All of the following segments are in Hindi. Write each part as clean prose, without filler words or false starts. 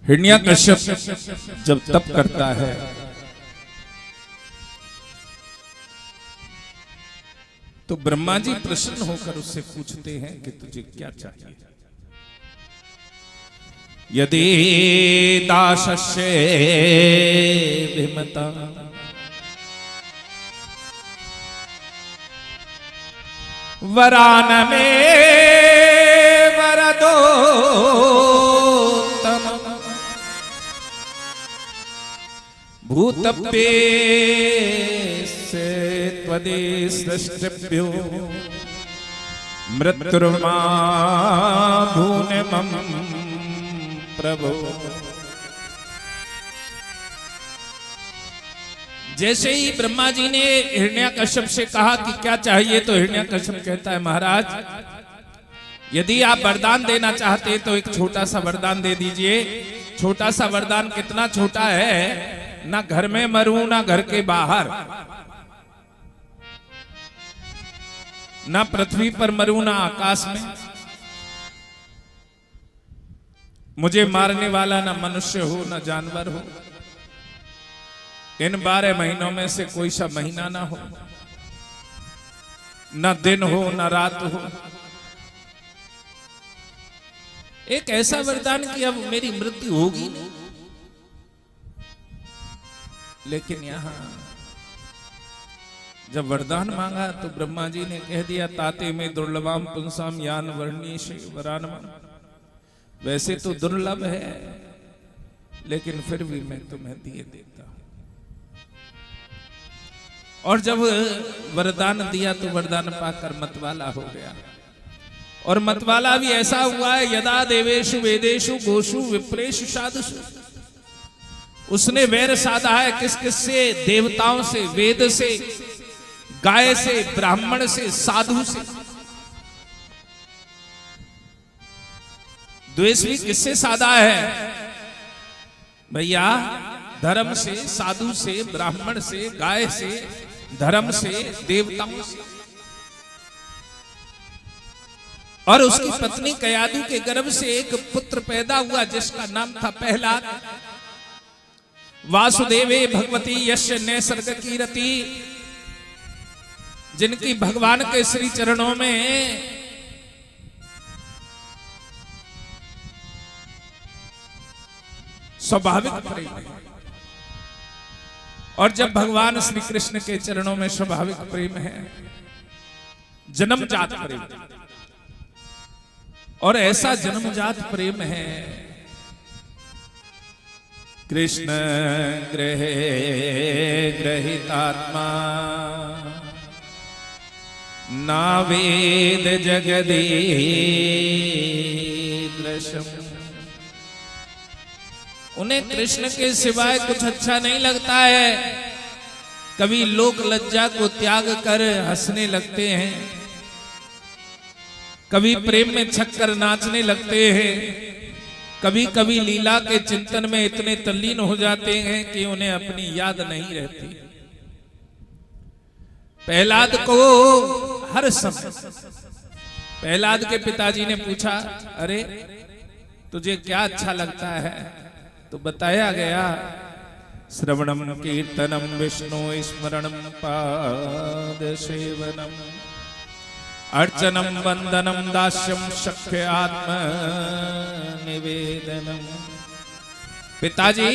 हिरण्यकश्यप जब तप करता है तो ब्रह्मा जी प्रसन्न होकर उससे पूछते हैं कि तुझे क्या चाहिए। यदि दासस्य विमता वरान में वरदो भूतप्ये से त्वदेष्टभ्यो मृत्युर्मा भूने मम प्रभो। जैसे ही ब्रह्मा जी ने हिरण्यकश्यप से कहा कि क्या चाहिए, तो हिरण्यकश्यप कहता है, महाराज यदि आप वरदान देना चाहते तो एक छोटा सा वरदान दे दीजिए। छोटा सा वरदान कितना छोटा है, ना घर में मरूं ना घर के बाहर, ना पृथ्वी पर मरूं ना आकाश में, मुझे मारने वाला ना मनुष्य हो ना जानवर हो, इन 12 महीनों में से कोई सा महीना ना हो, ना दिन हो ना रात हो। एक ऐसा वरदान कि अब मेरी मृत्यु होगी नहीं। लेकिन यहां जब वरदान मांगा तो ब्रह्मा जी ने कह दिया, ताते में दुर्लभम पुंसाम यान वर्णीश वरानम। वैसे तो दुर्लभ है लेकिन फिर भी मैं तुम्हें दिए देता हूं। और जब वरदान दिया तो वरदान पाकर मतवाला हो गया। और मतवाला भी ऐसा हुआ है, यदा देवेशु वेदेशु गोषु विप्रेशु साधुषु। उसने वैर साधा है किस किस से? देवताओं से, वेद से, गाय से, ब्राह्मण से, साधु से। द्वेष भी किससे साधा है भैया? धर्म से, साधु से, ब्राह्मण से, गाय से, धर्म से, देवताओं से। और उसकी पत्नी कयादु के गर्भ से एक पुत्र पैदा हुआ जिसका नाम था प्रहलाद। वासुदेवे भगवती यश नैसर्ग कीरति। जिनकी भगवान के श्री चरणों में स्वाभाविक प्रेम है। और जब भगवान श्री कृष्ण के चरणों में स्वाभाविक प्रेम है, जन्मजात प्रेम, और ऐसा जन्मजात प्रेम है, कृष्ण ग्रहे ग्रहितात्मा ना वेद जगदीदृशम। उन्हें कृष्ण के सिवाय कुछ अच्छा नहीं लगता है। कभी लोक लज्जा को त्याग कर हंसने लगते हैं, कभी प्रेम में छक्कर नाचने लगते हैं, कभी कभी लीला के चिंतन में इतने तल्लीन हो जाते हैं कि उन्हें अपनी याद नहीं रहती। प्रहलाद को हर समय प्रहलाद के पिताजी ने पूछा, अरे तुझे क्या अच्छा लगता है? तो बताया गया, श्रवणम कीर्तनम विष्णु स्मरणम पाद सेवनम अर्चनम वंदनम दास्यम सख्य आत्म निवेदनम। पिताजी,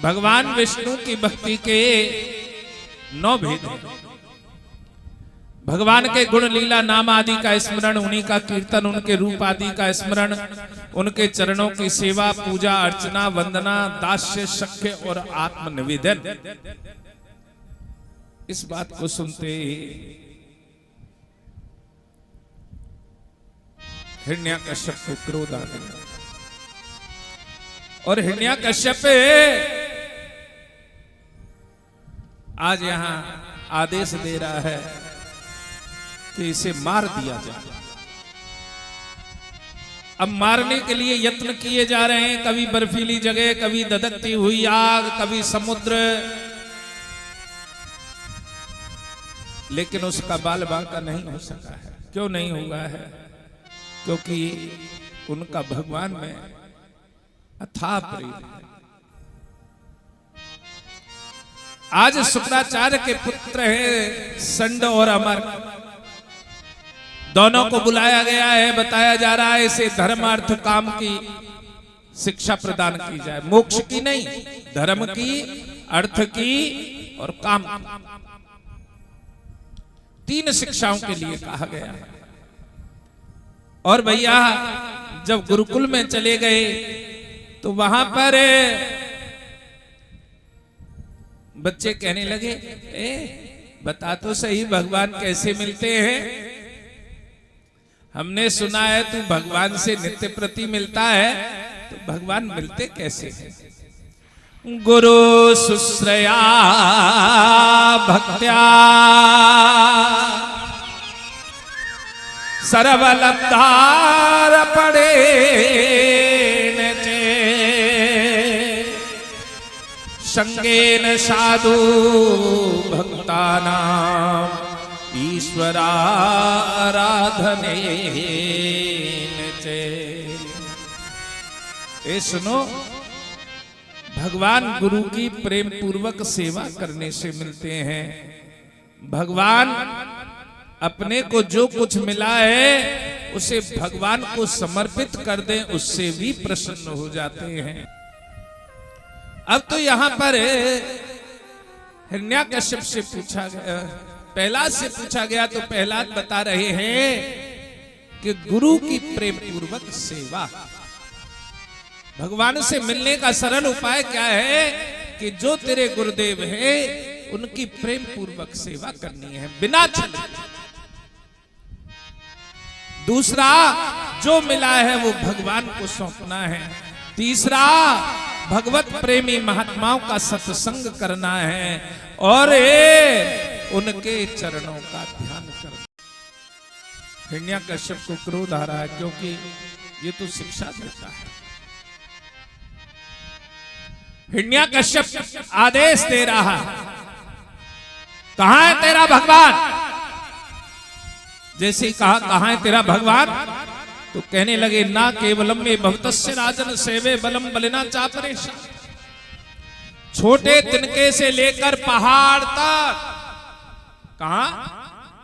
भगवान विष्णु की भक्ति के 9 भेद हैं। भगवान के गुण लीला नाम आदि का स्मरण, उन्हीं का कीर्तन, उनके रूप आदि का स्मरण, उनके चरणों की सेवा, पूजा, अर्चना, वंदना, दास्य, सख्य और आत्म निवेदन। इस बात को सुनते हिरण्यकश्यप को क्रोध आ गया। और हिरण्यकश्यप आज यहां आदेश दे रहा है कि इसे मार दिया जाए। अब मारने के लिए यत्न किए जा रहे हैं, कभी बर्फीली जगह, कभी धधकती हुई आग, कभी समुद्र, लेकिन उसका बाल बांका नहीं हो सका है। क्यों नहीं हुआ है? क्योंकि उनका भगवान में अथाह प्रेम है। आज शुक्राचार्य के पुत्र हैं संड और अमर, दोनों को बुलाया गया है, बताया जा रहा है इसे धर्म अर्थ काम की शिक्षा प्रदान की जाए, मोक्ष की नहीं, धर्म की, अर्थ की और काम की, 3 शिक्षाओं के लिए कहा गया है। और भैया जब गुरुकुल में चले गए तो वहां पर बच्चे कहने लगे, बता तो सही भगवान कैसे मिलते हैं? हमने सुना है तू भगवान से नित्य प्रति मिलता है, तो भगवान मिलते कैसे हैं? गुरु शुश्रया भक्त्या सर्वलब्धार पड़े संगेन साधु भक्तानां ईश्वराराधने चे। ए सुनो, भगवान गुरु की प्रेम पूर्वक सेवा करने से मिलते हैं। भगवान अपने को जो कुछ मिला है उसे भगवान को समर्पित कर दें, उससे भी प्रसन्न हो जाते हैं। अब तो यहां पर हिरण्याकश्यप से पूछा गया, प्रहलाद से पूछा गया, तो प्रहलाद बता रहे हैं कि गुरु की प्रेम पूर्वक सेवा, भगवान से मिलने का सरल उपाय क्या है कि जो तेरे गुरुदेव हैं उनकी प्रेम पूर्वक सेवा करनी है बिना छल। दूसरा, जो मिला है वो भगवान को सौंपना है। तीसरा, भगवत प्रेमी महात्माओं का सत्संग करना है और उनके चरणों का ध्यान करना। हिरण्याकश्यप को क्रोध आ रहा है क्योंकि ये तो शिक्षा देता है। हिरण्याकश्यप आदेश दे रहा है, कहां है तेरा भगवान? जैसे कहा कहां है तेरा भगवान, तो कहने लगे, ना केवलम में भवतस्य राजन सेवे बलम बलिना चापरेशा। छोटे तिनके से लेकर पहाड़ तक, कहां?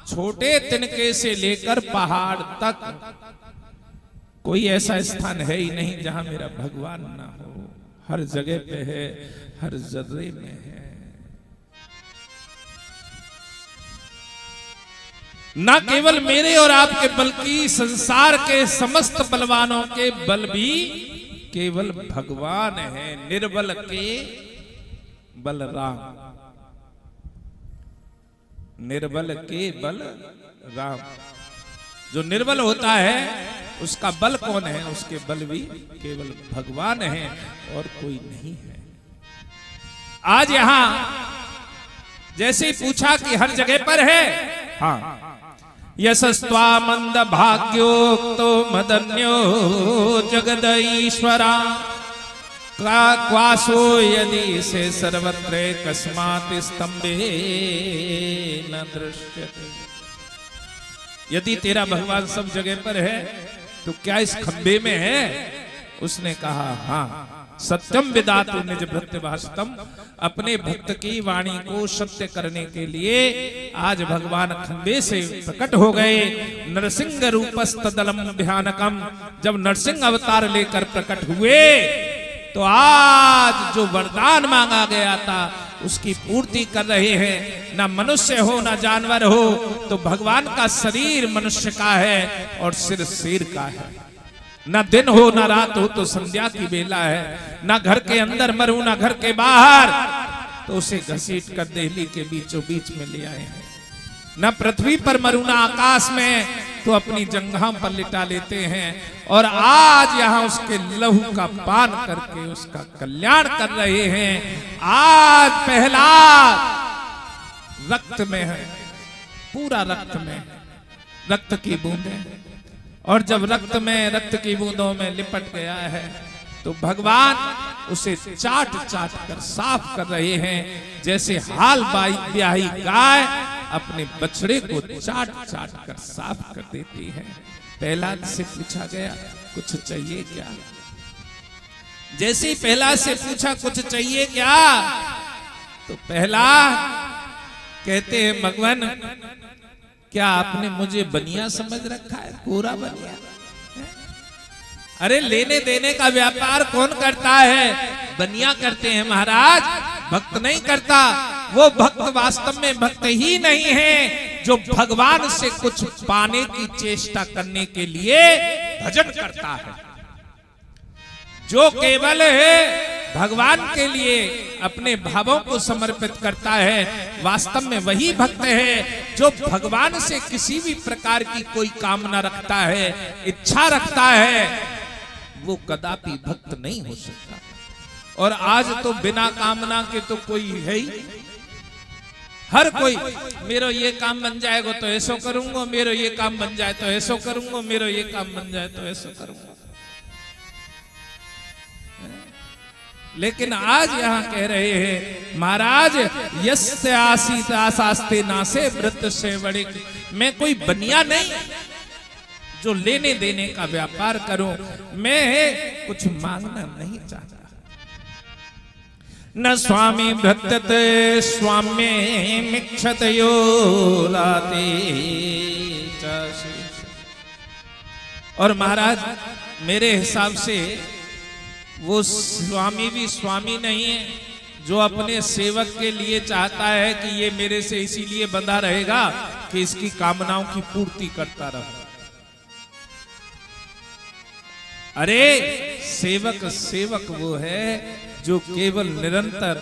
छोटे तिनके से लेकर पहाड़ तक कोई ऐसा स्थान है ही नहीं जहां मेरा भगवान ना हो। हर जगह पे है, हर जर्रे में है। ना केवल मेरे और आपके बल्कि संसार के समस्त बलवानों के बल भी केवल भगवान है। निर्बल के बलराम, निर्बल के बल राम। जो निर्बल होता है उसका बल कौन है? उसके बल भी केवल भगवान है और कोई नहीं है। आज यहां जैसे ही पूछा कि हर जगह पर है, हाँ, यशस्त्वा मंद भाग्योक्तो मदन्यो जगदईश्वरा क्वासो यदि से सर्वत्र कस्मात् स्तंभे न दृश्यते। यदि तेरा भगवान सब जगह पर है तो क्या इस खंबे में है? उसने कहा हाँ। सत्यम विदातु निज भक्त भाषतम, अपने भक्त की वाणी को सत्य करने के लिए आज भगवान खंबे से प्रकट हो गए। नरसिंह रूपस्तदलम भयानकम, जब नरसिंह अवतार लेकर प्रकट हुए तो आज जो वरदान मांगा गया था उसकी पूर्ति कर रहे हैं। ना मनुष्य हो ना जानवर हो, तो भगवान का शरीर मनुष्य का है और सिर शेर का है। ना दिन हो ना रात हो तो संध्या की बेला है। ना घर के अंदर मरूं ना घर के बाहर, तो उसे घसीट कर दिल्ली के बीचों बीच में ले आए हैं। न पृथ्वी पर मरूं ना आकाश में, तो अपनी जंघा पर लिटा लेते हैं और आज यहाँ उसके लहू का पान करके उसका कल्याण कर रहे हैं। आज पहला रक्त में है, पूरा रक्त में रक्त की बूंदें, और जब रक्त में रक्त की बूंदों में लिपट गया है तो भगवान उसे चाट चाट कर साफ कर रहे हैं, जैसे हाल ब्याही गाय अपने बछड़े को चाट चाट कर साफ कर देती है। प्रहलाद से पूछा गया कुछ चाहिए क्या? जैसे ही प्रहलाद से पूछा कुछ चाहिए क्या, तो पहला कहते हैं भगवान क्या आपने मुझे बनिया समझ रखा है, पूरा बनिया? अरे लेने देने का व्यापार कौन करता है? बनिया करते हैं महाराज, भक्त नहीं करता। वो भक्त वास्तव में भक्त ही नहीं है जो भगवान से कुछ पाने की चेष्टा करने के लिए भजन करता है। जो केवल भगवान के लिए अपने भावों को समर्पित करता है, वास्तव में वही भक्त है। जो भगवान से किसी भी प्रकार की कोई कामना रखता है, इच्छा रखता है, वो कदापि भक्त नहीं हो सकता। और आज तो बिना कामना के तो कोई है ही। हर कोई मेरो ये काम बन जाएगा तो ऐसा करूंगा, मेरो ये काम बन जाए तो ऐसा करूंगा, मेरो ये काम बन जाए तो ऐसा करूंगा। लेकिन आज यहां कह रहे हैं महाराज यस्य आसीत आसास्ते नासे व्रत से बड़े, मैं कोई बनिया नहीं जो लेने देने का व्यापार करूं, मैं कुछ मांगना नहीं चाहता। न स्वामी भक्तते स्वाम्ये मिक्षतयो लाते। और महाराज मेरे हिसाब से वो स्वामी भी स्वामी नहीं है जो अपने सेवक के लिए चाहता है कि ये मेरे से इसीलिए बंधा रहेगा कि इसकी कामनाओं की पूर्ति करता रहे। अरे सेवक सेवक वो है जो केवल निरंतर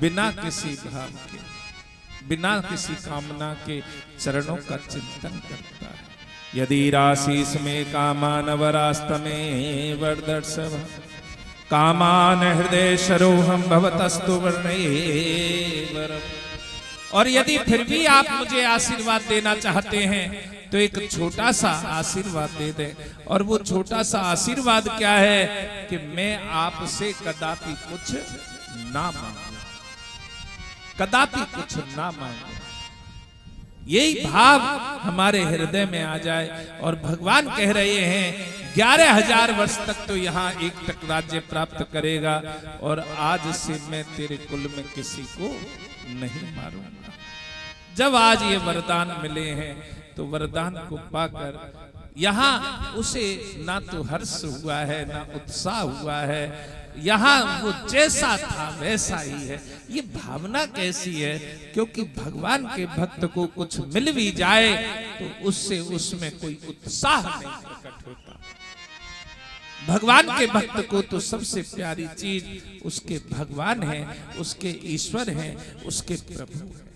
बिना किसी भाव के, बिना किसी कामना के चरणों का चिंतन करता है। यदि राशीस में कामानवरास्त में वर्दर्शव कामान हृदय सरोहम भवतस्तु वर्णये। और यदि फिर भी आप मुझे आशीर्वाद देना चाहते हैं तो एक छोटा सा आशीर्वाद दे दे। और वो छोटा सा आशीर्वाद क्या है कि मैं आपसे कदापि कुछ ना मांगू, कदापि कुछ ना मांगू। यही भाव हमारे हृदय में आ जाए। और भगवान कह रहे हैं 11,000 वर्ष तक तो यहाँ एक टक राज्य प्राप्त करेगा और आज से मैं तेरे कुल में किसी को नहीं मारूंगा। जब आज ये वरदान मिले हैं तो वरदान को पाकर यहाँ उसे ना तो हर्ष हुआ है ना उत्साह हुआ है, यहाँ वो जैसा था वैसा ही है। ये भावना कैसी है? क्योंकि भगवान के भक्त को कुछ मिल भी जाए तो उससे उसमें कोई उत्साह नहीं प्रकट होता। भगवान के भक्त को तो सबसे प्यारी चीज उसके भगवान है, उसके ईश्वर हैं, उसके प्रभु हैं।